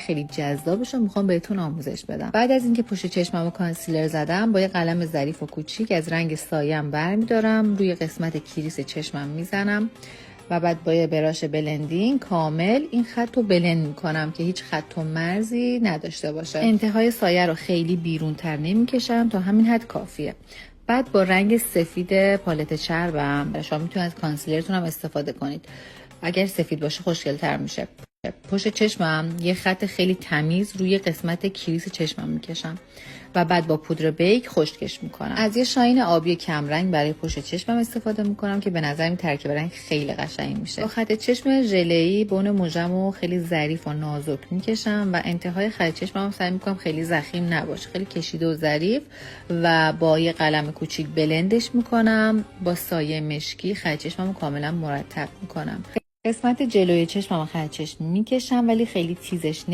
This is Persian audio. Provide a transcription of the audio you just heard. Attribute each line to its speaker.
Speaker 1: خیلی جذابش رو میخوام بهتون آموزش بدم. بعد از اینکه پشت چشممو کانسیلر زدم، با یه قلم ظریف و کوچیک از رنگ سایم برمیدارم، روی قسمت کریس چشمم میزنم و بعد با یه براش بلندینگ کامل این خط رو بلند میکنم که هیچ خط و مرزی نداشته باشه. انتهای سایه رو خیلی بیرون تر نمیکشم، تا همین حد کافیه. بعد با رنگ سفید پالت چربم، شما میتونید از کانسیلرتون هم استفاده کنید، اگر سفید باشه خوشگل تر میشه. پشت چشمم یه خط خیلی تمیز روی قسمت کریس چشمم میکشم و بعد با پودر بیک خشکش میکنم. از یه شاین آبی کمرنگ برای پشت چشمم استفاده میکنم که به نظر این ترکیب رنگ خیلی قشنگ میشه. با خط چشم ژله‌ای بون موجمو خیلی ظریف و نازک میکشم و انتهای خط چشمم سعی میکنم خیلی ضخیم نباشه، خیلی کشیده و ظریف، و با یه قلم کوچیک بلندش میکنم. با سایه مشکی خط چشممو کاملا مرتب میکنم. قسمت جلوی چشمم خط چشم میکشم ولی خیلی تیزش